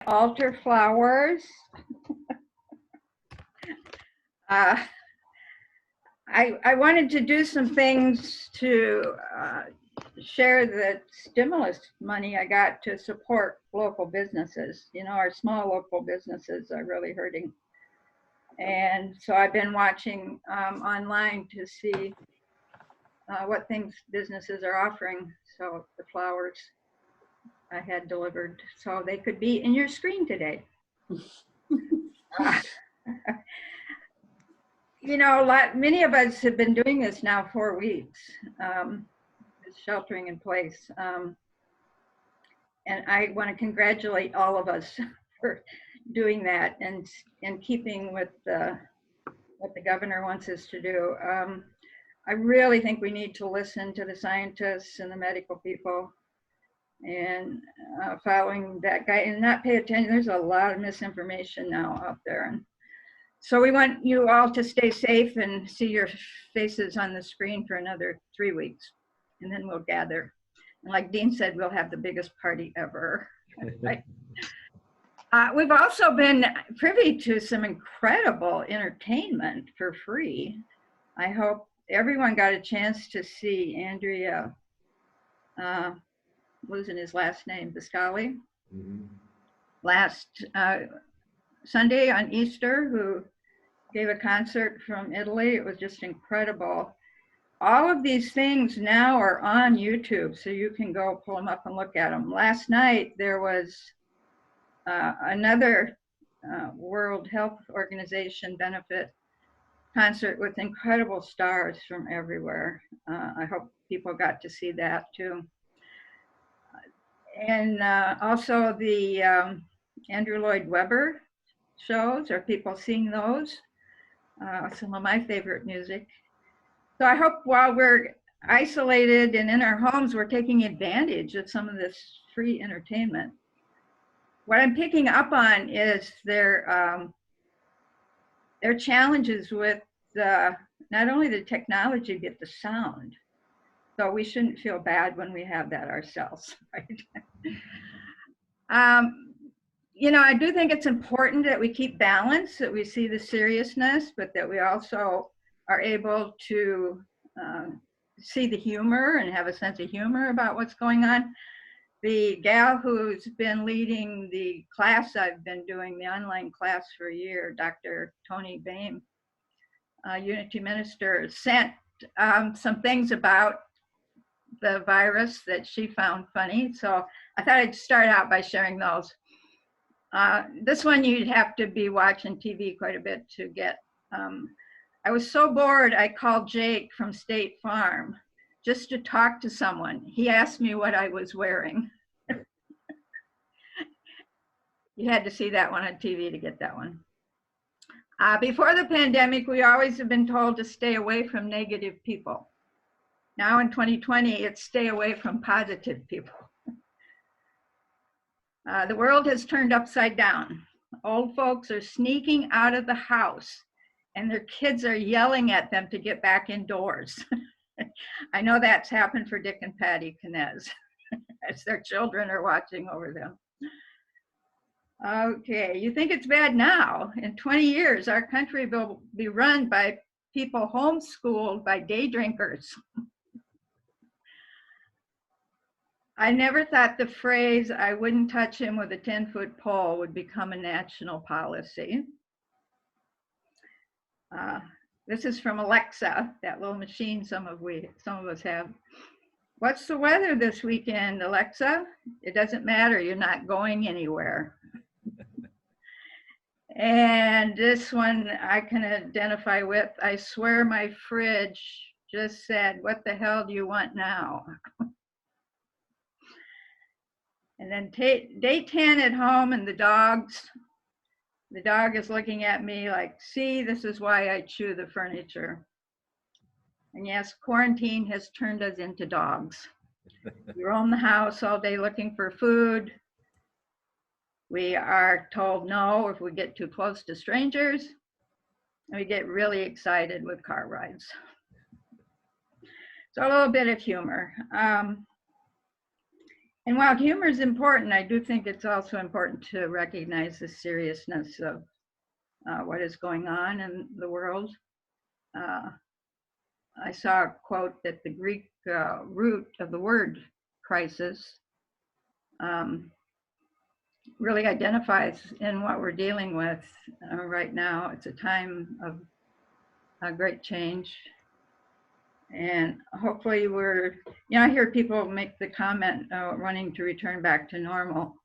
altar flowers. I wanted to do some things to share the stimulus money I got to support local businesses. You know, our small local businesses are really hurting. And so I've been watching online to see what things businesses are offering. So the flowers I had delivered so they could be in your screen today. You know, many of us have been doing this now 4 weeks, sheltering in place. And I want to congratulate all of us for doing that and keeping with what the governor wants us to do. I really think we need to listen to the scientists and the medical people and following that guy and not pay attention. There's a lot of misinformation now out there. And so we want you all to stay safe and see your faces on the screen for another 3 weeks. And then we'll gather. And like Dean said, we'll have the biggest party ever. Right? We've also been privy to some incredible entertainment for free. I hope everyone got a chance to see Andrea, losing his last name, Biscali, last Sunday on Easter, who gave a concert from Italy. It was just incredible. All of these things now are on YouTube, so you can go pull them up and look at them. Last night, there was another World Health Organization benefit concert with incredible stars from everywhere. I hope people got to see that too. And also the Andrew Lloyd Webber shows, are people seeing those? Some of my favorite music. So I hope while we're isolated and in our homes, we're taking advantage of some of this free entertainment. What I'm picking up on is their challenges with not only the technology, but the sound. So we shouldn't feel bad when we have that ourselves, right? You know, I do think it's important that we keep balance, that we see the seriousness, but that we also are able to see the humor and have a sense of humor about what's going on. The gal who's been leading the class I've been doing, the online class for a year, Dr. Tony Boehm, Unity Minister, sent some things about the virus that she found funny. So I thought I'd start out by sharing those. This one you'd have to be watching TV quite a bit to get. I was so bored, I called Jake from State Farm just to talk to someone. He asked me what I was wearing. You had to see that one on TV to get that one. Before the pandemic, we always have been told to stay away from negative people. Now in 2020, it's stay away from positive people. The world has turned upside down. Old folks are sneaking out of the house and their kids are yelling at them to get back indoors. I know that's happened for Dick and Patty Kinez as their children are watching over them. Okay, you think it's bad now? In 20 years, our country will be run by people homeschooled by day drinkers. I never thought the phrase, "I wouldn't touch him with a 10-foot pole" would become a national policy. This is from Alexa, that little machine some of us have. What's the weather this weekend, Alexa? It doesn't matter, you're not going anywhere. And this one I can identify with. I swear my fridge just said, "What the hell do you want now?" And then day 10 at home, and the dog is looking at me like, "See, this is why I chew the furniture." And yes, quarantine has turned us into dogs. We roam the house all day looking for food. We are told no if we get too close to strangers, and we get really excited with car rides. So a little bit of humor. And while humor is important, I do think it's also important to recognize the seriousness of what is going on in the world. Uh, I saw a quote that the Greek root of the word crisis um, really identifies in what we're dealing with right now. It's a time of great change. And hopefully I hear people make the comment wanting to return back to normal.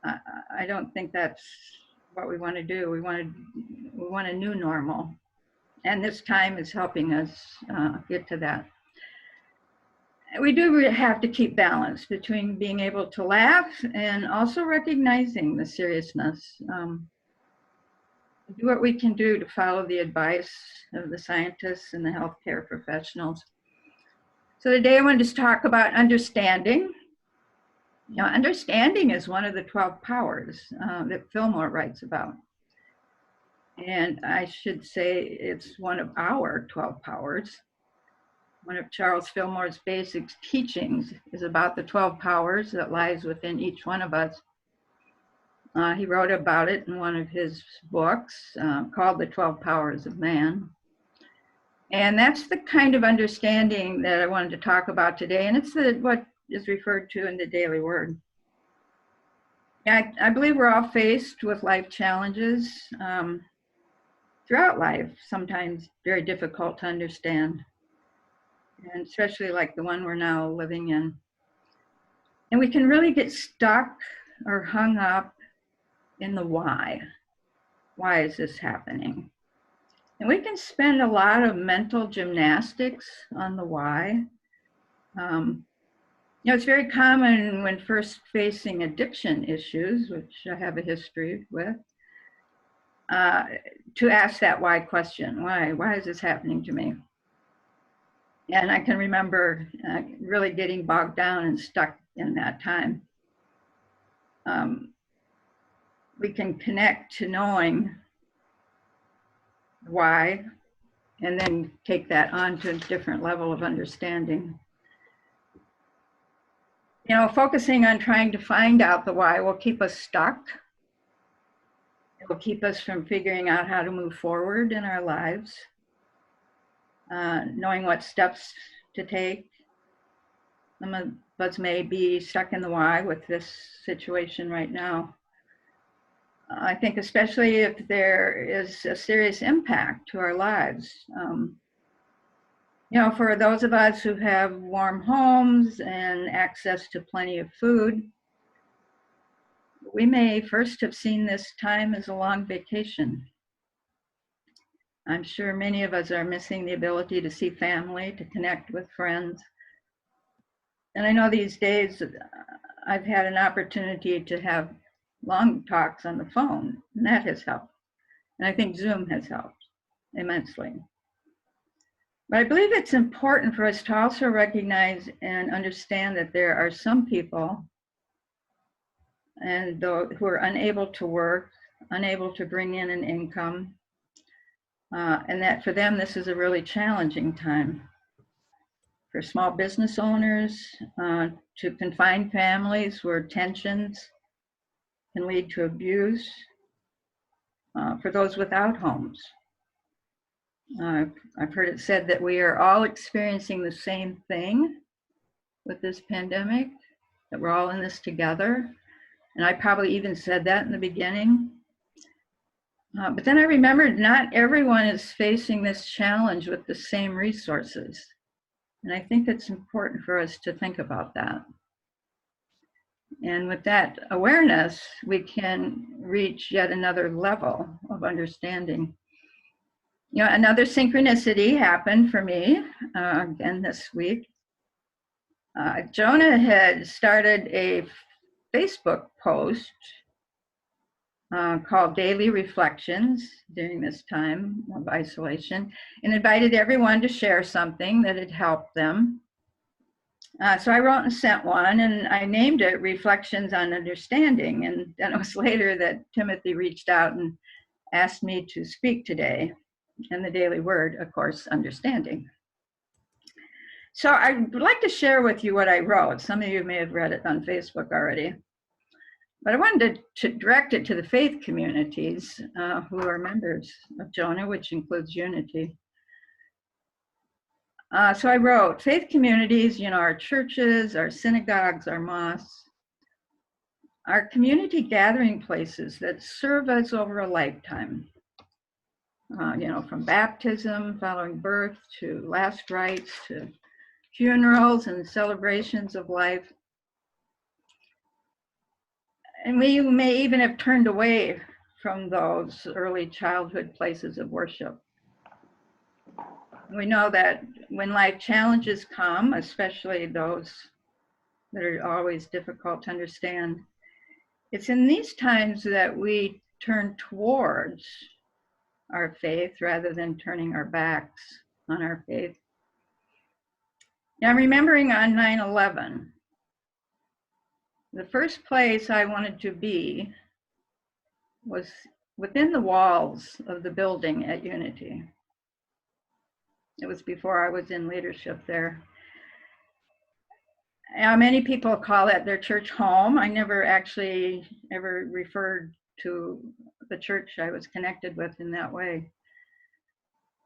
I don't think that's what we want to do. We want a new normal. And this time is helping us get to that. We do have to keep balance between being able to laugh and also recognizing the seriousness. Do what we can do to follow the advice of the scientists and the healthcare professionals. So today I wanted to talk about understanding. Understanding is one of the 12 powers that Fillmore writes about. And I should say it's one of our 12 powers. One of Charles Fillmore's basic teachings is about the 12 powers that lies within each one of us. He wrote about it in one of his books called The 12 Powers of Man. And that's the kind of understanding that I wanted to talk about today. And it's what is referred to in the Daily Word. I believe we're all faced with life challenges throughout life, sometimes very difficult to understand, and especially like the one we're now living in. And we can really get stuck or hung up in the why. Why is this happening? And we can spend a lot of mental gymnastics on the why. It's very common when first facing addiction issues, which I have a history with, to ask that why question. Why is this happening to me? And I can remember really getting bogged down and stuck in that time. We can connect to knowing why, and then take that on to a different level of understanding. Focusing on trying to find out the why will keep us stuck. It will keep us from figuring out how to move forward in our lives, knowing what steps to take. Some of us may be stuck in the why with this situation right now. I think especially if there is a serious impact to our lives. For those of us who have warm homes and access to plenty of food, we may first have seen this time as a long vacation. I'm sure many of us are missing the ability to see family, to connect with friends. And I know these days I've had an opportunity to have long talks on the phone, and that has helped. And I think Zoom has helped immensely. But I believe it's important for us to also recognize and understand that there are some people who are unable to work, unable to bring in an income, and that for them this is a really challenging time. For small business owners, to confined families where tensions can lead to abuse, for those without homes. I've heard it said that we are all experiencing the same thing with this pandemic, that we're all in this together. And I probably even said that in the beginning. But then I remembered not everyone is facing this challenge with the same resources. And I think it's important for us to think about that. And with that awareness, we can reach yet another level of understanding. Another synchronicity happened for me again this week. Jonah had started a Facebook post called Daily Reflections during this time of isolation, and invited everyone to share something that had helped them. So I wrote and sent one, and I named it Reflections on Understanding. And then it was later that Timothy reached out and asked me to speak today. And the Daily Word, of course, understanding. So I would like to share with you what I wrote. Some of you may have read it on Facebook already. But I wanted to direct it to the faith communities who are members of Jonah, which includes Unity. So I wrote, faith communities, our churches, our synagogues, our mosques, are community gathering places that serve us over a lifetime. From baptism, following birth, to last rites, to funerals and celebrations of life. And we may even have turned away from those early childhood places of worship. We know that when life challenges come, especially those that are always difficult to understand, it's in these times that we turn towards our faith rather than turning our backs on our faith. Now, I'm remembering on 9/11, the first place I wanted to be was within the walls of the building at Unity. It was before I was in leadership there. Many people call it their church home. I never actually ever referred to the church I was connected with in that way.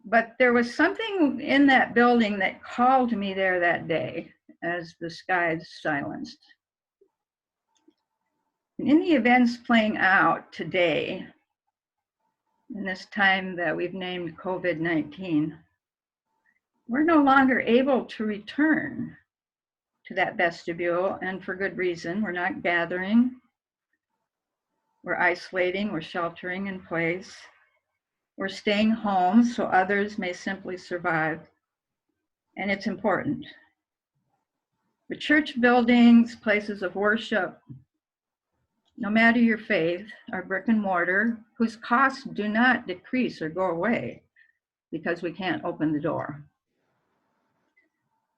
But there was something in that building that called me there that day as the skies silenced. And in the events playing out today, in this time that we've named COVID-19, we're no longer able to return to that vestibule, and for good reason. We're not gathering, we're isolating, we're sheltering in place, we're staying home so others may simply survive, and it's important. The church buildings, places of worship, no matter your faith, are brick and mortar, whose costs do not decrease or go away because we can't open the door.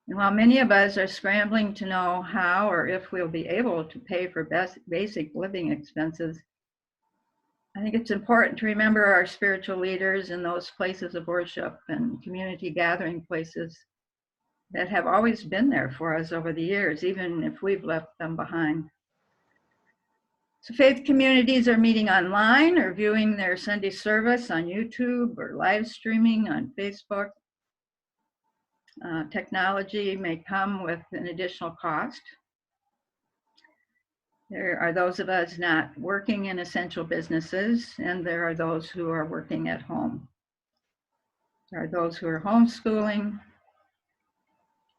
And while many of us are scrambling to know how or if we'll be able to pay for basic living expenses, I think it's important to remember our spiritual leaders in those places of worship and community gathering places that have always been there for us over the years, even if we've left them behind. So faith communities are meeting online or viewing their Sunday service on YouTube or live streaming on Facebook. Technology may come with an additional cost. There are those of us not working in essential businesses, and there are those who are working at home. There are those who are homeschooling.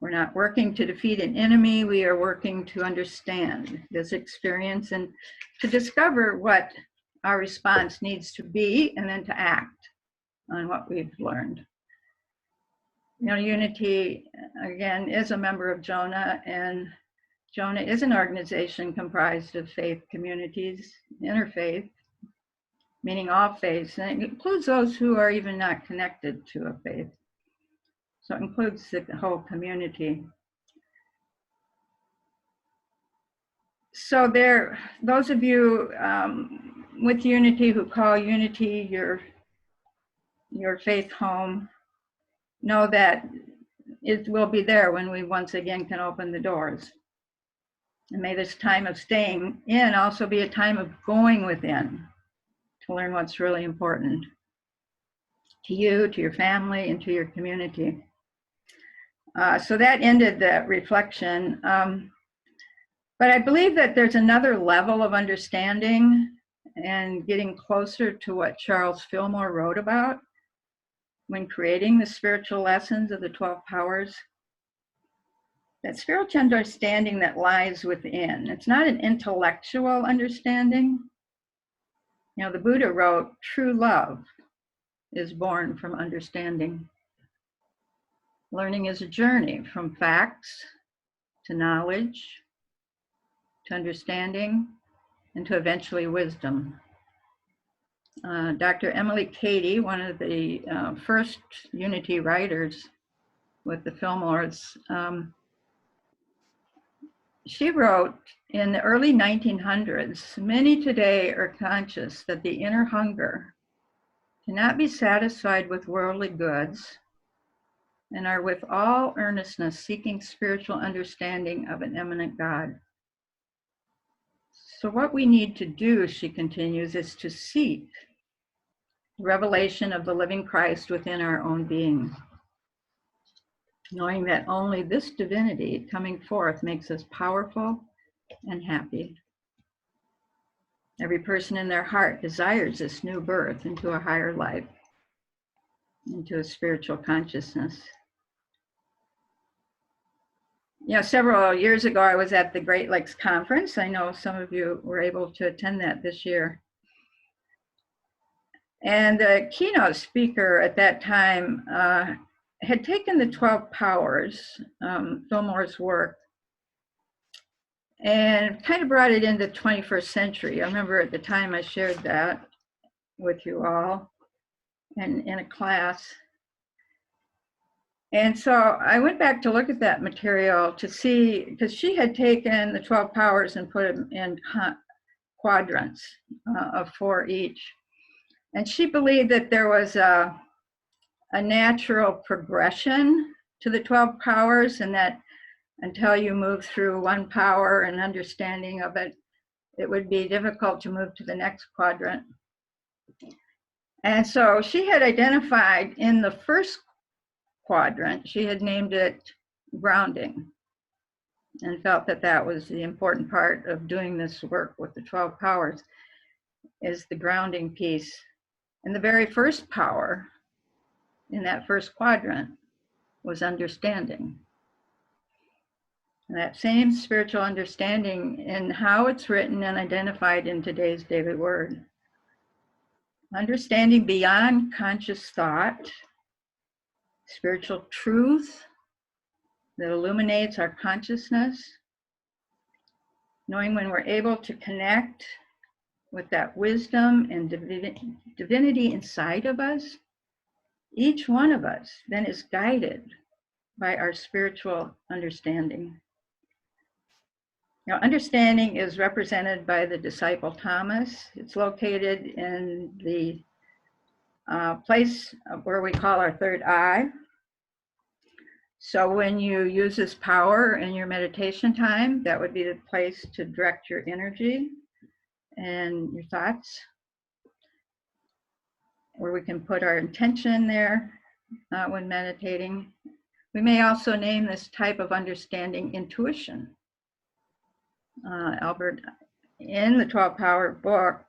We're not working to defeat an enemy. We are working to understand this experience and to discover what our response needs to be, and then to act on what we've learned. Unity, again, is a member of Jonah, and Jonah is an organization comprised of faith communities, interfaith, meaning all faiths, and it includes those who are even not connected to a faith. So it includes the whole community. So those of you with Unity who call Unity your faith home, know that it will be there when we once again can open the doors. And may this time of staying in also be a time of going within to learn what's really important to you, to your family, and to your community. So that ended the reflection. But I believe that there's another level of understanding and getting closer to what Charles Fillmore wrote about when creating the spiritual lessons of the 12 powers. That spiritual understanding that lies within. It's not an intellectual understanding. The Buddha wrote, true love is born from understanding. Learning is a journey from facts to knowledge, to understanding, and to eventually wisdom. Dr. Emily Cady, one of the first Unity writers with the Fillmores, she wrote, in the early 1900s, many today are conscious that the inner hunger cannot be satisfied with worldly goods and are with all earnestness seeking spiritual understanding of an eminent God. So what we need to do, she continues, is to seek revelation of the living Christ within our own being, knowing that only this divinity coming forth makes us powerful and happy. Every person in their heart desires this new birth into a higher life, into a spiritual consciousness. You know, several years ago, I was at the Great Lakes Conference. I know some of you were able to attend that this year. And the keynote speaker at that time had taken the 12 powers, Fillmore's work, and kind of brought it into the 21st century. I remember at the time I shared that with you all in a class. And so I went back to look at that material to see, because she had taken the 12 powers and put them in quadrants of 4 each. And she believed that there was a natural progression to the 12 powers, and that until you move through one power and understanding of it, it would be difficult to move to the next quadrant. And so she had identified in the first quadrant, she had named it grounding, and felt that that was the important part of doing this work with the 12 powers, is the grounding piece. And the very first power in that first quadrant was understanding. And that same spiritual understanding in how it's written and identified in today's daily word. Understanding beyond conscious thought, spiritual truth that illuminates our consciousness, knowing when we're able to connect with that wisdom and divinity inside of us, each one of us then is guided by our spiritual understanding. Now, understanding is represented by the disciple Thomas. It's located in the place where we call our third eye. So when you use this power in your meditation time, that would be the place to direct your energy and your thoughts, where we can put our intention there when meditating. We may also name this type of understanding intuition. Albert, in the 12 Power book,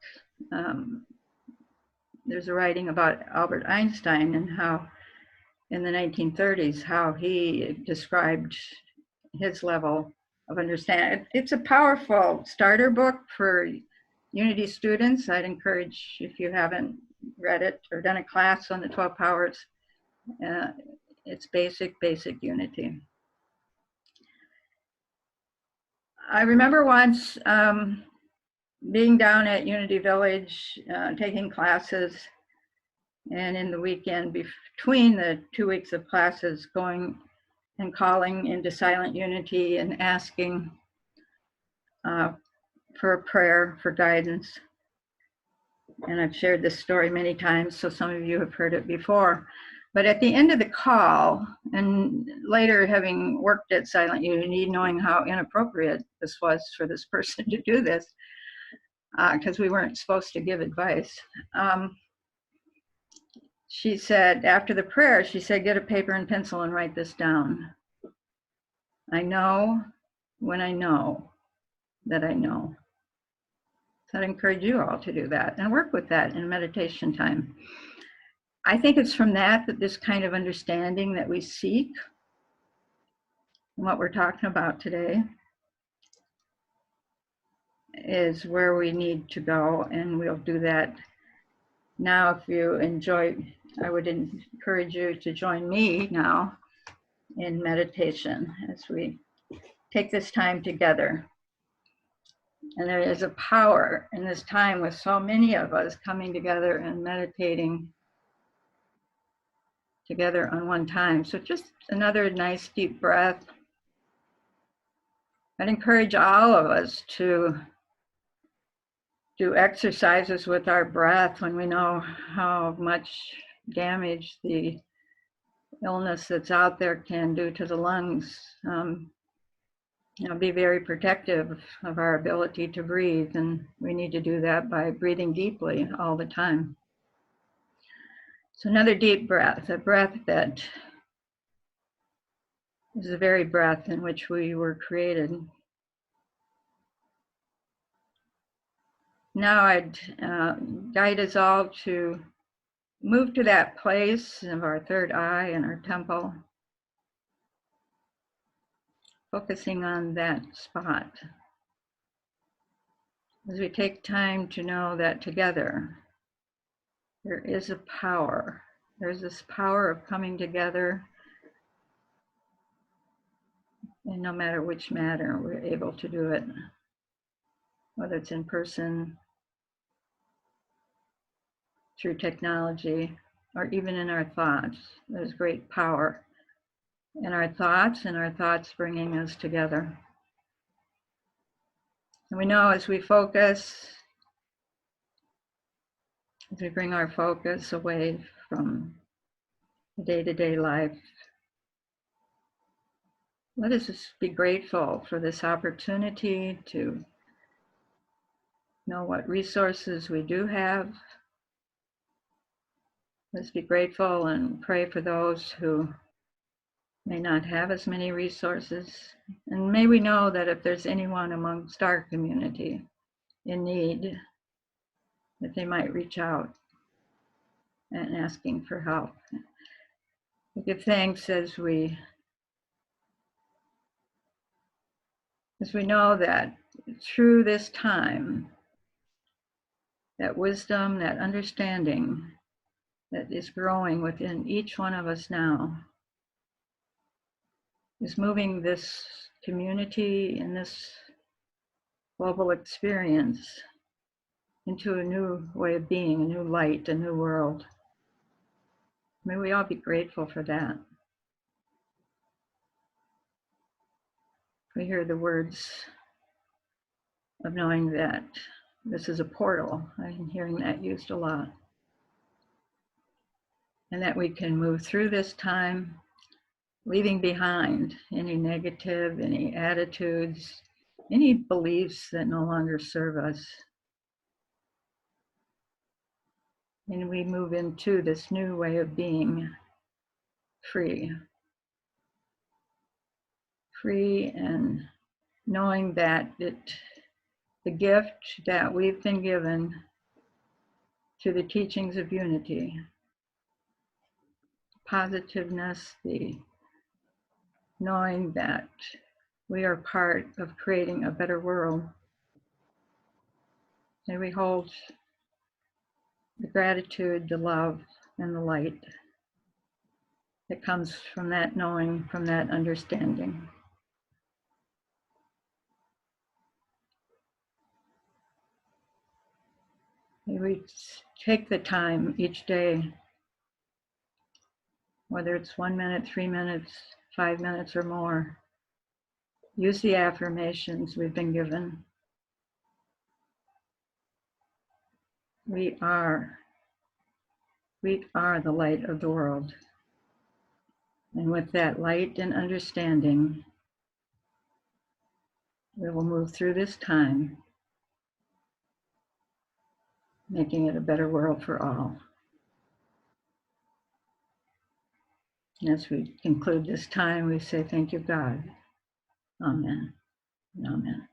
there's a writing about Albert Einstein and how in the 1930s, how he described his level of understanding. It's a powerful starter book for Unity students. I'd encourage, if you haven't read it or done a class on the 12 Powers, it's basic Unity. I remember once being down at Unity Village, taking classes, and in the weekend between the 2 weeks of classes, going and calling into Silent Unity and asking for a prayer for guidance. And I've shared this story many times, so some of you have heard it before. But at the end of the call, and later having worked at Silent Unity, knowing how inappropriate this was for this person to do this, because we weren't supposed to give advice. She said, after the prayer, she said, get a paper and pencil and write this down. I know when I know that I know. So I'd encourage you all to do that and work with that in meditation time. I think it's from that this kind of understanding that we seek, what we're talking about today, is where we need to go, and we'll do that now. If you enjoy, I would encourage you to join me now in meditation as we take this time together. And there is a power in this time with so many of us coming together and meditating together on one time. So just another nice deep breath. I'd encourage all of us to do exercises with our breath when we know how much damage the illness that's out there can do to the lungs. Be very protective of our ability to breathe, and we need to do that by breathing deeply all the time. So another deep breath, a breath that is the very breath in which we were created. Now I'd guide us all to move to that place of our third eye and our temple, focusing on that spot. As we take time to know that together, there is a power. There's this power of coming together, and no matter which manner we're able to do it, whether it's in person, through technology, or even in our thoughts. There's great power in our thoughts, and our thoughts bringing us together. And we know as we focus, as we bring our focus away from the day-to-day life, let us just be grateful for this opportunity to know what resources we do have. Let's be grateful and pray for those who may not have as many resources. And may we know that if there's anyone amongst our community in need, that they might reach out and asking for help. We give thanks as we know that through this time, that wisdom, that understanding that is growing within each one of us now is moving this community and this global experience into a new way of being, a new light, a new world. May we all be grateful for that. We hear the words of knowing that this is a portal. I'm hearing that used a lot. And that we can move through this time, leaving behind any negative, any attitudes, any beliefs that no longer serve us. And we move into this new way of being free. Free and knowing that the gift that we've been given through the teachings of unity, positiveness, the knowing that we are part of creating a better world. May we hold the gratitude, the love, and the light that comes from that knowing, from that understanding. May we take the time each day, whether it's 1 minute, 3 minutes, 5 minutes or more, use the affirmations we've been given. We are the light of the world. And with that light and understanding, we will move through this time, making it a better world for all. And as we conclude this time, we say, thank you, God. Amen and amen.